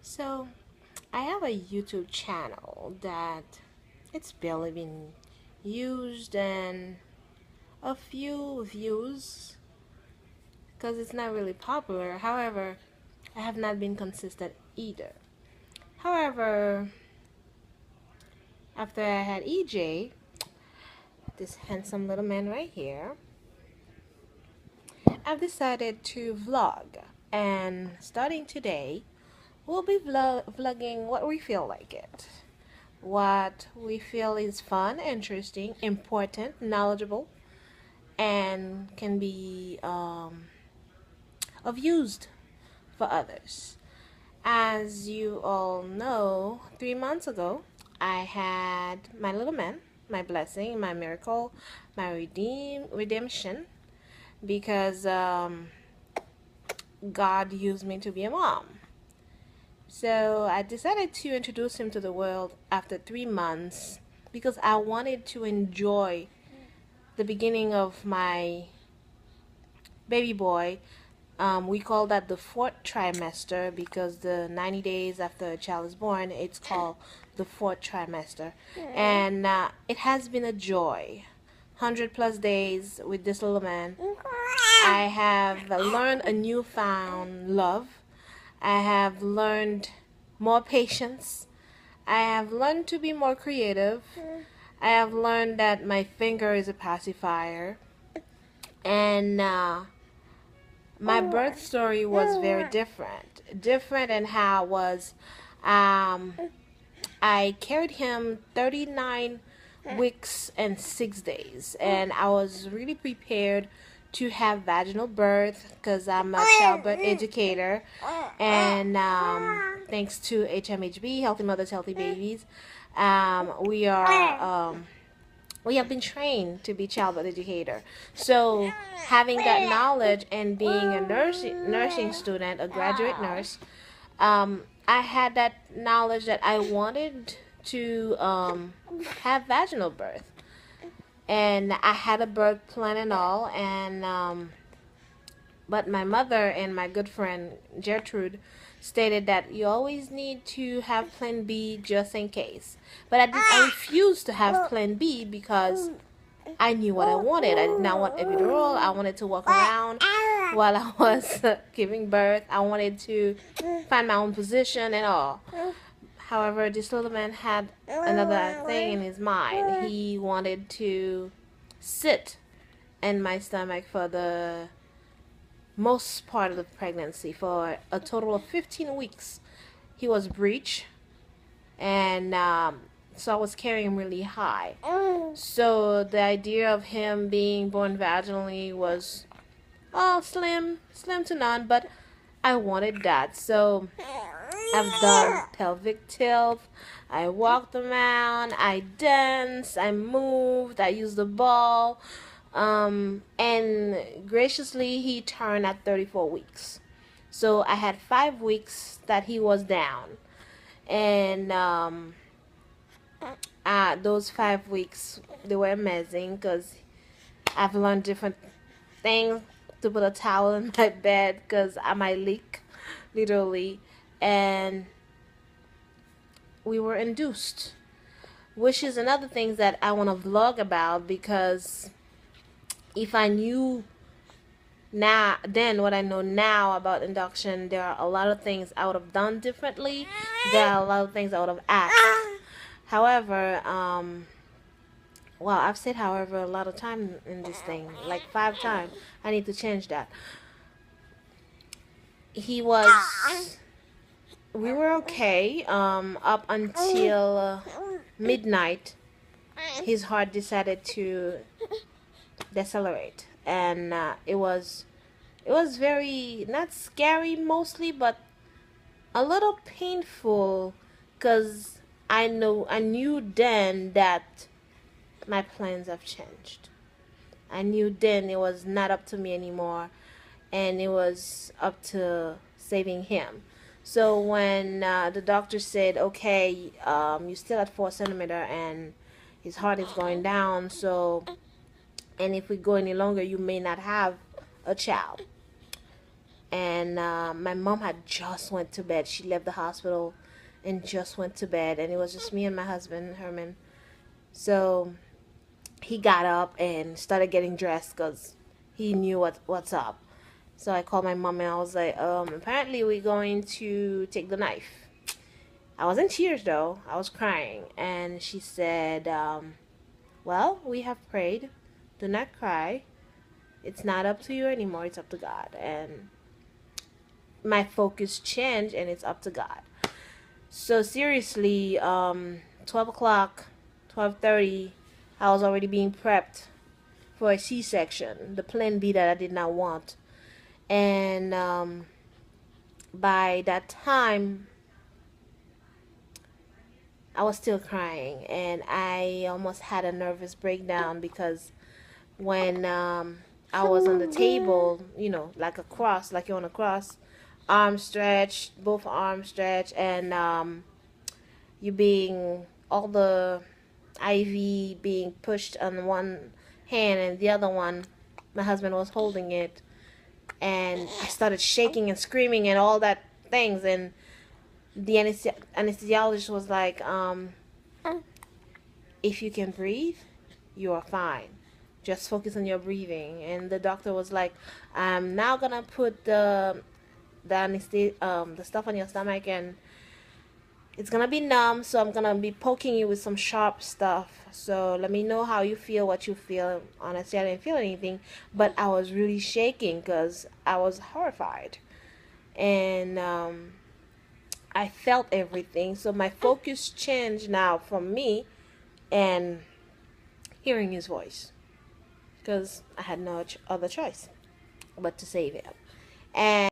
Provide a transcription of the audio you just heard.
So, I have a YouTube channel that it's barely been used and a few views because it's not really popular. However, I have not been consistent either. However, after I had EJ, this handsome little man right here, I've decided to vlog. And starting today, we'll be vlogging what we feel like it. What we feel is fun, interesting, important, knowledgeable, and can be of use for others. As you all know, 3 months ago, I had my little man, my blessing, my miracle, my redemption, because God used me to be a mom. So I decided to introduce him to the world after 3 months because I wanted to enjoy the beginning of my baby boy. We call that the fourth trimester because the 90 days after a child is born, it's called the fourth trimester. And it has been a joy. 100 plus days with this little man. I have learned a newfound love. I have learned more patience. I have learned to be more creative. I have learned that my finger is a pacifier. And my birth story was very different. Different in how it was. I carried him 39 weeks and 6 days. And I was really prepared to have vaginal birth because I'm a childbirth educator, and thanks to HMHB, Healthy Mothers, Healthy Babies, we have been trained to be childbirth educator. So having that knowledge and being a nursing student, a graduate nurse, I had that knowledge that I wanted to have vaginal birth. And I had a birth plan and all, and but my mother and my good friend Gertrude stated that you always need to have plan B just in case. But I refused to have plan B because I knew what I wanted. I did not want epidural. I wanted to walk around while I was giving birth. I wanted to find my own position and all. However, this little man had another thing in his mind. He wanted to sit in my stomach for the most part of the pregnancy, for a total of 15 weeks. He was breech, and so I was carrying him really high. So the idea of him being born vaginally was slim to none, but I wanted that. So I've done pelvic tilt, I walked around, I danced, I moved, I used the ball, and graciously he turned at 34 weeks. So I had 5 weeks that he was down, and those 5 weeks, they were amazing because I've learned different things, to put a towel in my bed because I might leak, literally. And we were induced, which is another thing that I want to vlog about, because if I knew then what I know now about induction, there are a lot of things I would have done differently. There are a lot of things I would have asked. However, well, I've said however a lot of times in this thing, like 5 times. I need to change that. We were okay up until midnight. His heart decided to decelerate, and it was very, not scary mostly, but a little painful, because I knew then that my plans have changed. I knew then it was not up to me anymore, and it was up to saving him. So when the doctor said, okay, you're still at 4 centimeter and his heart is going down, so, and if we go any longer, you may not have a child. And my mom had just went to bed. She left the hospital and just went to bed, and it was just me and my husband, Herman. So he got up and started getting dressed because he knew what's up. So I called my mom and I was like, apparently we're going to take the knife. I was in tears though. I was crying. And she said, well, we have prayed. Do not cry. It's not up to you anymore. It's up to God. And my focus changed and it's up to God. So seriously, 12 o'clock, 12:30, I was already being prepped for a C-section, the plan B that I did not want. And by that time, I was still crying, and I almost had a nervous breakdown because when I was on the table, like a cross, like you're on a cross, arms stretched, both arms stretched, and you being all the IV being pushed on one hand and the other one, my husband was holding it, and I started shaking and screaming and all that things, and the anesthesiologist was like, if you can breathe, you are fine. Just focus on your breathing. And the doctor was like, I'm now gonna put the stuff on your stomach, and it's gonna be numb, so I'm gonna be poking you with some sharp stuff. So let me know how you feel, what you feel. Honestly, I didn't feel anything, but I was really shaking because I was horrified. And I felt everything. So my focus changed now from me and hearing his voice, because I had no other choice but to save him. And